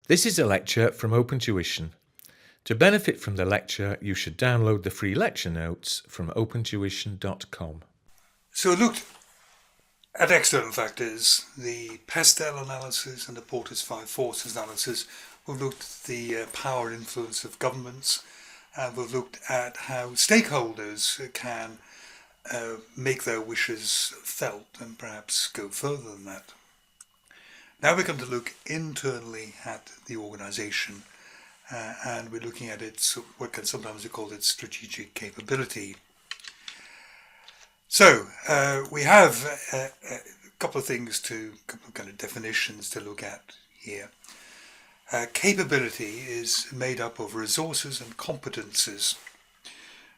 This is a lecture from Open Tuition. To benefit from the lecture, you should download the free lecture notes from opentuition.com. So we looked at external factors, the pastel analysis and the Porter's five forces analysis. We've looked at the power and influence of governments, and we've looked at how stakeholders can make their wishes felt and perhaps go further than that. Now we're going to look internally at the organisation, and we're looking at its, what can sometimes be called its strategic capability. So we have a couple of things couple of kind of definitions to look at here. Capability is made up of resources and competences.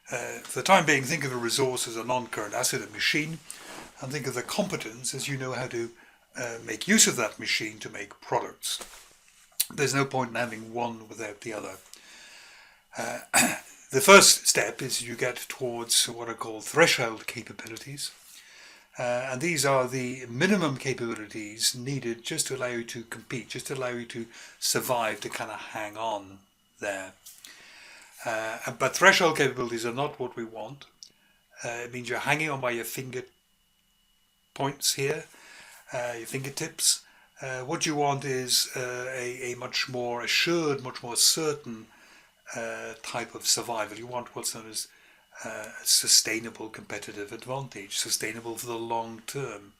For the time being, think of a resource as a non-current asset, a machine, and think of the competence as you know how to make use of that machine to make products. There's no point in having one without the other. The first step is you get towards what are called threshold capabilities, and these are the minimum capabilities needed just to allow you to compete, just to allow you to survive, to kind of hang on there. But threshold capabilities are not what we want. It means you're hanging on by your finger points here, your fingertips. What you want is a much more assured, much more certain type of survival. You want what's known as a sustainable competitive advantage, sustainable for the long term.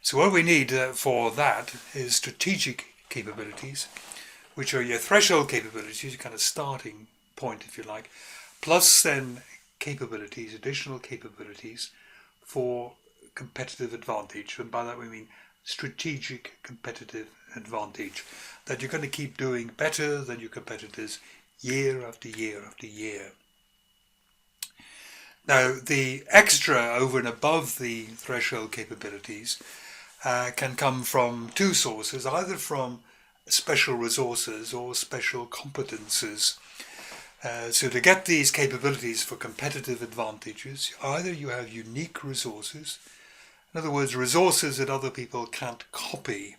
So what we need for that is strategic capabilities, which are your threshold capabilities, your kind of starting point, if you like, plus then capabilities, additional capabilities for competitive advantage. And by that we mean strategic competitive advantage, that you're going to keep doing better than your competitors year after year after year. Now, the extra over and above the threshold capabilities can come from two sources, either from special resources or special competences. So to get these capabilities for competitive advantages, either you have unique resources, in other words, resources that other people can't copy,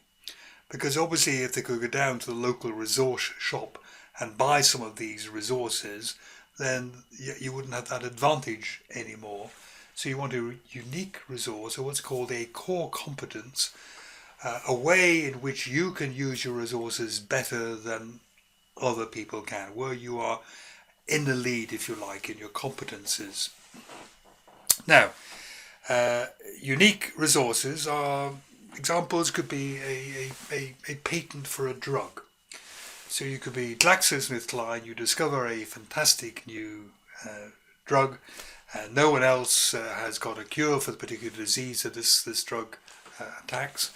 because obviously if they could go down to the local resource shop and buy some of these resources, then you wouldn't have that advantage anymore. So you want a unique resource, or what's called a core competence, a way in which you can use your resources better than other people can, where you are in the lead, if you like, in your competences. Now, unique resources are examples, could be a patent for a drug. So you could be GlaxoSmithKline, you discover a fantastic new drug, and no one else has got a cure for the particular disease that this drug attacks,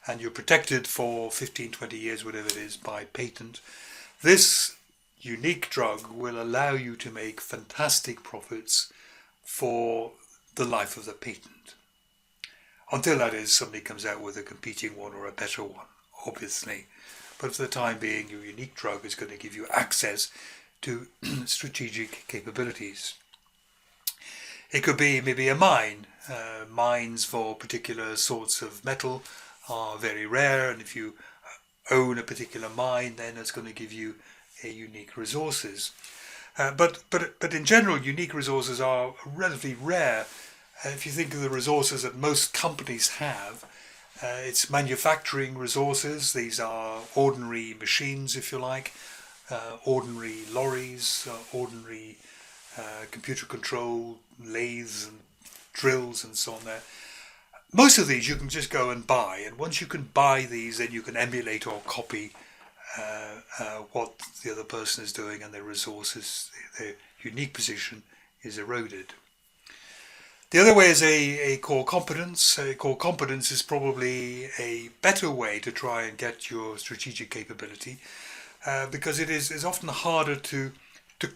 and you're protected for 15, 20 years, whatever it is, by patent. This unique drug will allow you to make fantastic profits for the life of the patent. Until that is, somebody comes out with a competing one or a better one, obviously. But for the time being, your unique drug is going to give you access to strategic capabilities. It could be maybe a mine. Mines for particular sorts of metal are very rare, and if you own a particular mine, then it's going to give you a unique resources. But in general, unique resources are relatively rare. If you think of the resources that most companies have, it's manufacturing resources. These are ordinary machines, if you like, ordinary lorries, ordinary computer control lathes and drills and so on there. Most of these you can just go and buy, and once you can buy these, then you can emulate or copy what the other person is doing, and their resources, their unique position is eroded. The other way is a core competence. A core competence is probably a better way to try and get your strategic capability, because it is often harder to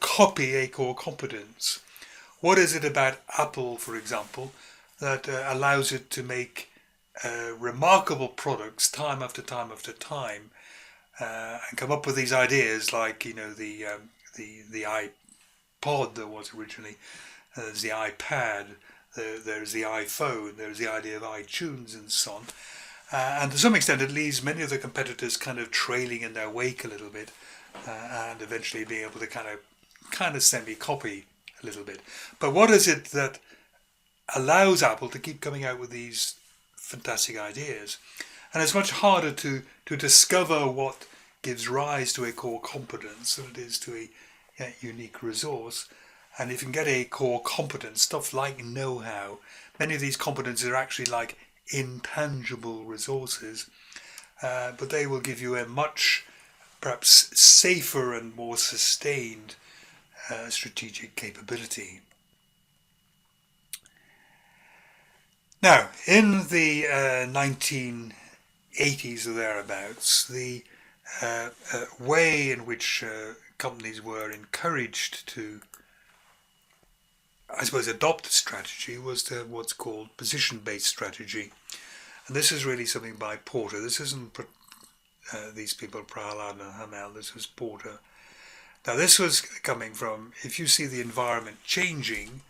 copy a core competence. What is it about Apple, for example, that allows it to make remarkable products time after time after time, and come up with these ideas like, the iPod there was originally, there's the iPad, there's the iPhone, there's the idea of iTunes and so on. And to some extent, it leaves many of the competitors kind of trailing in their wake a little bit, and eventually being able to kind of semi-copy a little bit. But what is it that allows Apple to keep coming out with these fantastic ideas? And it's much harder to discover what gives rise to a core competence than it is to a unique resource. And if you can get a core competence, stuff like know-how, many of these competences are actually like intangible resources, but they will give you a much perhaps safer and more sustained strategic capability. Now, in the 1980s or thereabouts, the way in which companies were encouraged to, I suppose, adopt a strategy was to what's called position-based strategy. And this is really something by Porter. This isn't these people, Prahalad and Hamel, this was Porter. Now this was coming from, if you see the environment changing,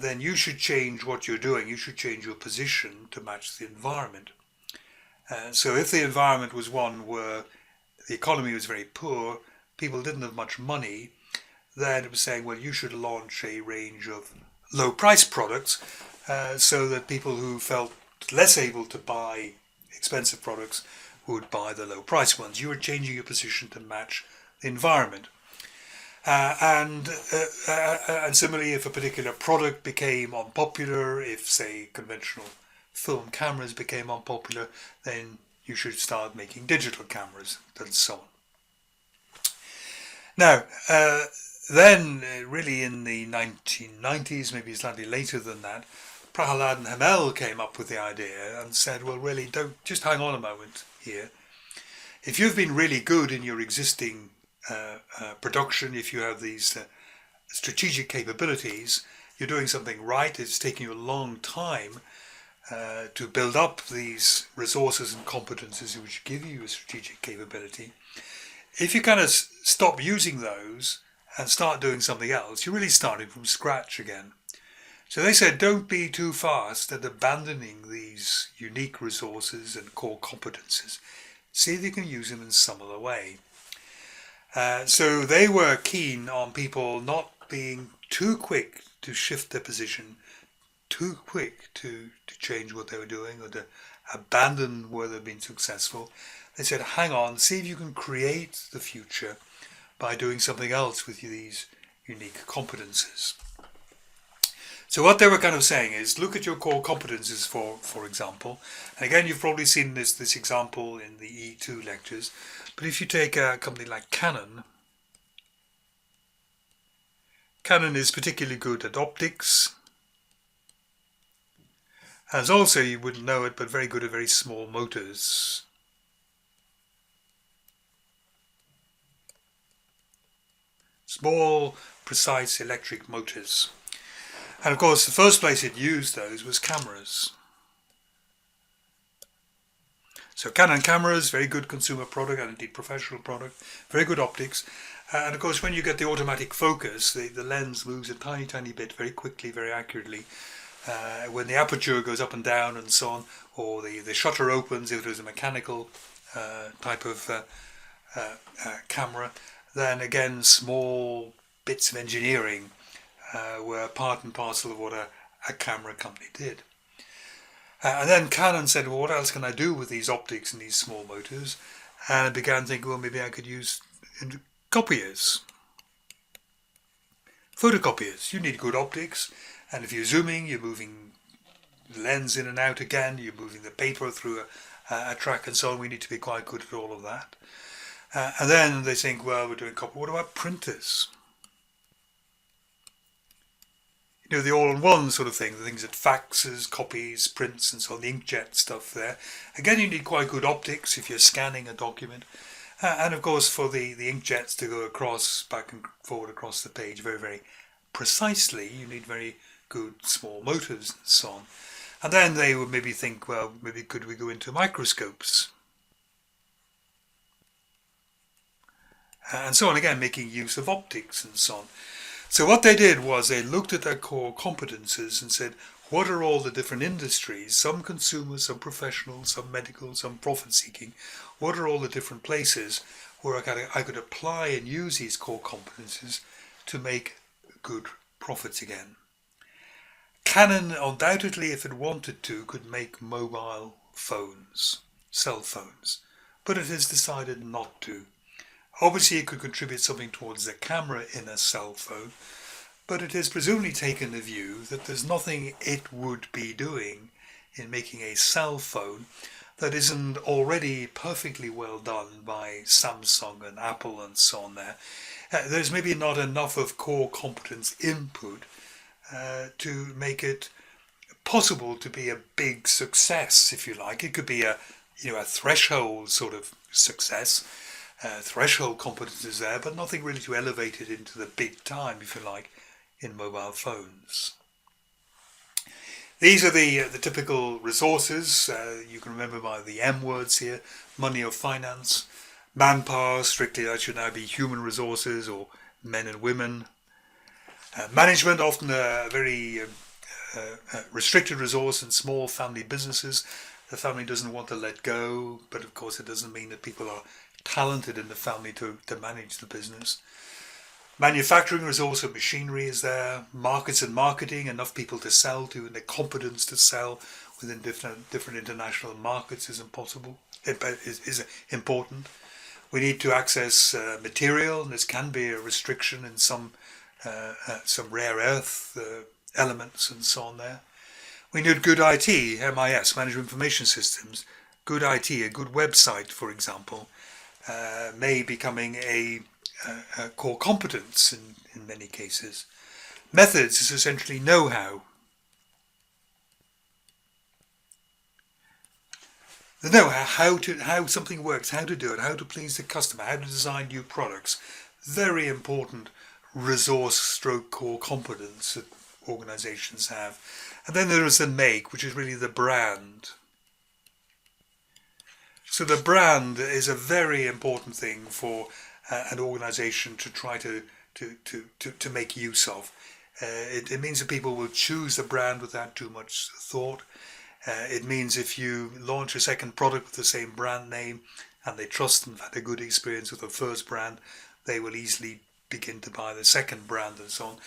then you should change what you're doing. You should change your position to match the environment. So if the environment was one where the economy was very poor, people didn't have much money, then it was saying, well, you should launch a range of low price products so that people who felt less able to buy expensive products would buy the low price ones. You were changing your position to match the environment. And similarly, if a particular product became unpopular, if, say, conventional film cameras became unpopular, then you should start making digital cameras, and so on. Now, then, really in the 1990s, maybe slightly later than that, Prahalad and Hamel came up with the idea and said, well, really, don't just hang on a moment here. If you've been really good in your existing production, if you have these strategic capabilities, you're doing something right. It's taking you a long time to build up these resources and competences which give you a strategic capability. If you kind of stop using those and start doing something else, you're really starting from scratch again. So they said, don't be too fast at abandoning these unique resources and core competences. See if you can use them in some other way. So they were keen on people not being too quick to shift their position, too quick to change what they were doing or to abandon where they've been successful. They said, hang on, see if you can create the future by doing something else with these unique competences. So what they were kind of saying is, look at your core competences, for example. And again, you've probably seen this example in the E2 lectures. But if you take a company like Canon, Canon is particularly good at optics. And also, you wouldn't know it, but very good at very small motors. Small, precise electric motors. And of course, the first place it used those was cameras. So Canon cameras, very good consumer product and indeed professional product, very good optics. And of course, when you get the automatic focus, the lens moves a tiny bit very quickly, very accurately. When the aperture goes up and down and so on, or the shutter opens if it was a mechanical type of camera, then again, small bits of engineering were part and parcel of what a camera company did. And then Canon said, well, what else can I do with these optics and these small motors? And I began thinking, well, maybe I could use copiers. Photocopiers. You need good optics. And if you're zooming, you're moving the lens in and out again, you're moving the paper through a track and so on. We need to be quite good at all of that. And then they think, well, we're doing copy. What about printers? You know, the all-in-one sort of thing, the things that faxes, copies, prints and so on, the inkjet stuff there. Again, you need quite good optics if you're scanning a document. And of course, for the inkjets to go across, back and forward across the page very precisely, you need very good small motors and so on. And then they would maybe think, well, maybe could we go into microscopes? And so on, again, making use of optics and so on. So what they did was they looked at their core competences and said, What are all the different industries, some consumers, some professionals, some medical, some profit-seeking, what are all the different places where I could apply and use these core competences to make good profits again? Canon, undoubtedly, if it wanted to, could make mobile phones, cell phones, but it has decided not to. Obviously, it could contribute something towards the camera in a cell phone, but it has presumably taken the view that there's nothing it would be doing in making a cell phone that isn't already perfectly well done by Samsung and Apple and so on there. There's maybe not enough of core competence input to make it possible to be a big success, if you like. It could be a threshold sort of success. Threshold competence is there, but nothing really to elevate it into the big time, if you like, in mobile phones. These are the typical resources. You can remember by the M words here: money or finance, manpower. Strictly, that should now be human resources or men and women. Management, often a very restricted resource in small family businesses. The family doesn't want to let go, but of course it doesn't mean that people are talented in the family to manage the business. Manufacturing resource of machinery is there. Markets and marketing, enough people to sell to, and the competence to sell within different international markets is impossible. Is important. We need to access material. This can be a restriction in some rare earth elements and so on there. We need good IT, MIS, Management Information Systems. Good IT, a good website, for example, may becoming a core competence in many cases. Methods is essentially know-how. The know-how, how something works, how to do it, how to please the customer, how to design new products. Very important resource stroke core competence that organizations have. And then there is the make, which is really the brand. So the brand is a very important thing for an organization to try to make use of. It means that people will choose the brand without too much thought. It means if you launch a second product with the same brand name and they trust and have had a good experience with the first brand, they will easily begin to buy the second brand and so on.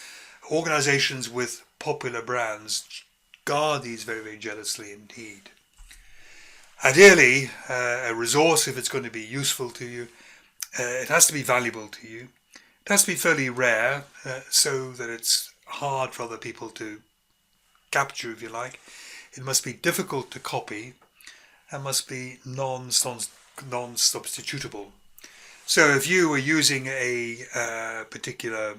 Organizations with popular brands guard these very, very jealously indeed. Ideally, a resource, if it's going to be useful to you, it has to be valuable to you. It has to be fairly rare, so that it's hard for other people to capture, if you like. It must be difficult to copy and must be non-substitutable. So if you were using a particular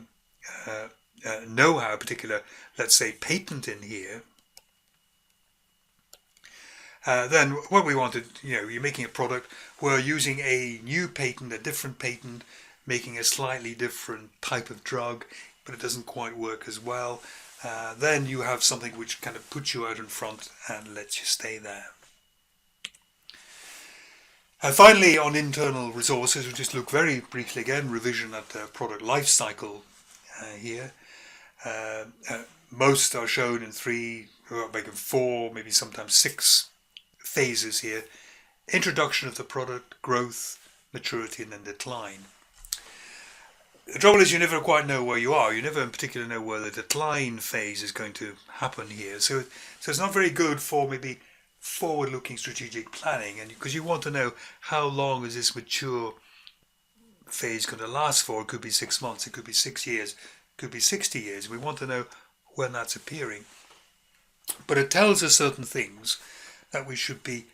know-how, particular, let's say, patent in here, then what we wanted, you're making a product, we're using a new patent, a different patent, making a slightly different type of drug, but it doesn't quite work as well. Then you have something which kind of puts you out in front and lets you stay there. And finally, on internal resources, we'll just look very briefly again, revision at the product life cycle here. Most are shown in 3, maybe 4, maybe sometimes 6 phases here. Introduction of the product, growth, maturity, and then decline. The trouble is you never quite know where you are. You never in particular know where the decline phase is going to happen here. So it's not very good for maybe forward-looking strategic planning, and because you want to know how long is this mature phase going to last for. It could be 6 months, it could be 6 years, it could be 60 years. We want to know when that's appearing. But it tells us certain things that we should be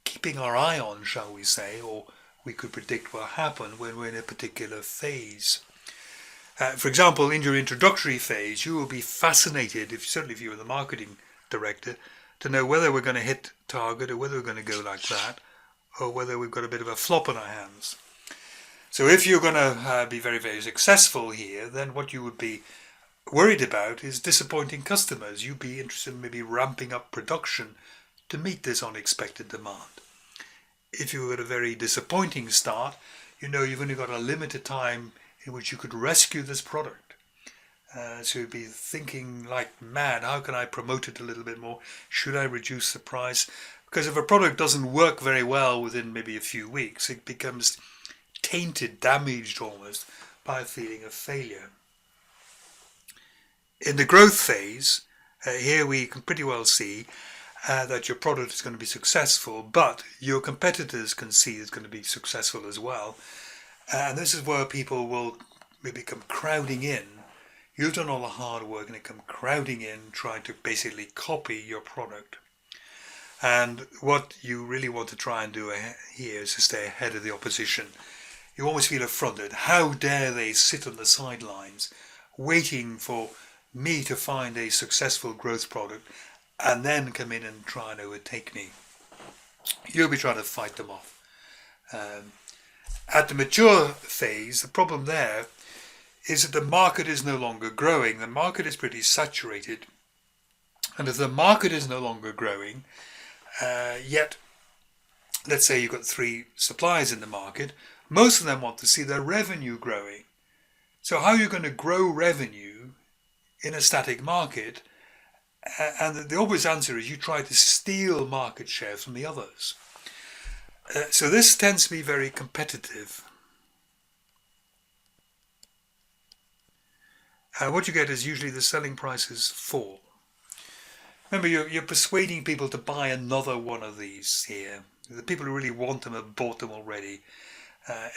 keeping our eye on, shall we say, or we could predict what will happen when we're in a particular phase. For example, in your introductory phase, you will be fascinated, certainly if you were the marketing director, to know whether we're going to hit target or whether we're going to go like that, or whether we've got a bit of a flop on our hands. So if you're going to be very, very successful here, then what you would be worried about is disappointing customers. You'd be interested in maybe ramping up production to meet this unexpected demand. If you had a very disappointing start, you've only got a limited time in which you could rescue this product. So you'd be thinking like mad, how can I promote it a little bit more? Should I reduce the price? Because if a product doesn't work very well within maybe a few weeks, it becomes tainted, damaged almost by a feeling of failure. In the growth phase, here we can pretty well see that your product is going to be successful, but your competitors can see it's going to be successful as well. And this is where people will maybe come crowding in. You've done all the hard work and they come crowding in, trying to basically copy your product. And what you really want to try and do here is to stay ahead of the opposition. You always feel affronted. How dare they sit on the sidelines, waiting for me to find a successful growth product and then come in and try and overtake me. You'll be trying to fight them off. At the mature phase, the problem there is that the market is no longer growing. The market is pretty saturated. And if the market is no longer growing, yet, let's say you've got 3 suppliers in the market, most of them want to see their revenue growing. So how are you going to grow revenue in a static market? And the obvious answer is you try to steal market share from the others. So this tends to be very competitive. What you get is usually the selling prices fall. Remember, you're persuading people to buy another one of these here. The people who really want them have bought them already.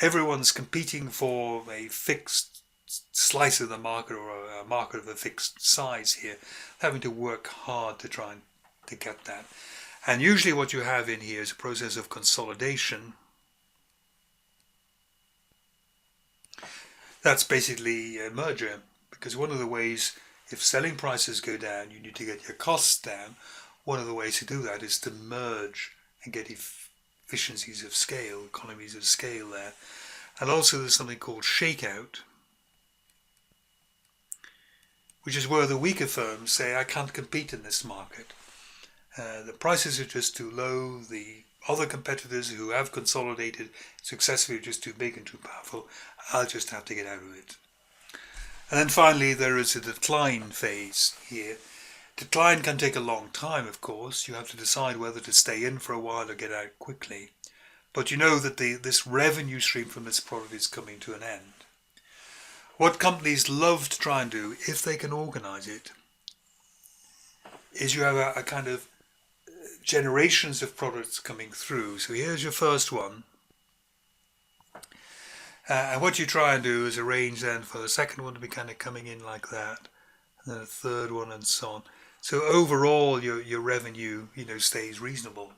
Everyone's competing for a fixed slice of the market or a market of a fixed size here, having to work hard to try and to get that. And usually what you have in here is a process of consolidation. That's basically a merger, because one of the ways, if selling prices go down, you need to get your costs down. One of the ways to do that is to merge and get efficiencies of scale, economies of scale there. And also there's something called shakeout, which is where the weaker firms say, I can't compete in this market. The prices are just too low. The other competitors who have consolidated successfully are just too big and too powerful. I'll just have to get out of it. And then finally there is a decline phase here. Decline can take a long time, of course. You have to decide whether to stay in for a while or get out quickly. But you know that this revenue stream from this product is coming to an end. What companies love to try and do, if they can organize it, is you have a kind of generations of products coming through. So here's your first one. And what you try and do is arrange then for the second one to be kind of coming in like that, and then a third one and so on. So overall your revenue, stays reasonable.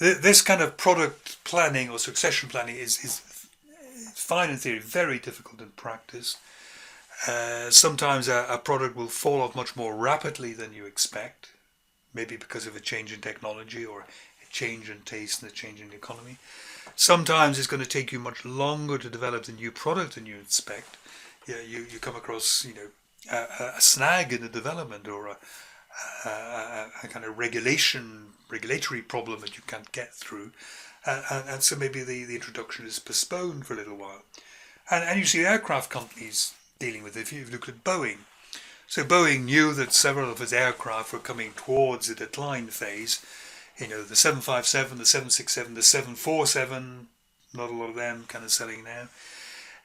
This kind of product planning or succession planning is fine in theory, very difficult in practice. Sometimes a product will fall off much more rapidly than you expect, maybe because of a change in technology or a change in taste and a change in the economy. Sometimes it's going to take you much longer to develop the new product than you expect. You come across a snag in the development or a kind of regulatory problem that you can't get through, and so maybe the introduction is postponed for a little while. And you see aircraft companies dealing with it. If you look at Boeing, so Boeing knew that several of its aircraft were coming towards the decline phase. The 757, the 767, the 747, not a lot of them kind of selling now.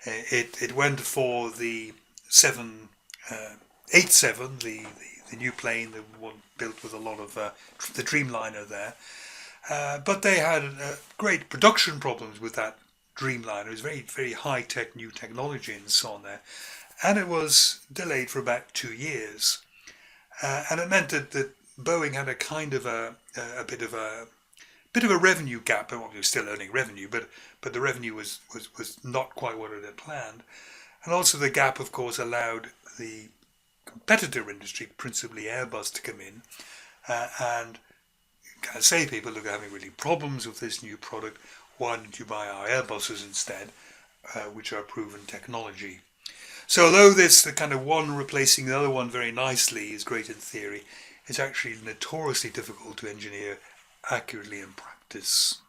It went for the 787, the new plane, the one built with a lot of the Dreamliner there. But they had great production problems with that Dreamliner. It was very, very high-tech new technology and so on there. And it was delayed for about 2 years. And it meant that Boeing had a kind of a bit of a revenue gap. Well, we were still earning revenue, but the revenue was not quite what it had planned. And also the gap, of course, allowed the competitor industry, principally Airbus, to come in and kind of say to people, look, we're having really problems with this new product. Why don't you buy our Airbuses instead, which are proven technology? So although this the kind of one replacing the other one very nicely is great in theory, it's actually notoriously difficult to engineer accurately in practice.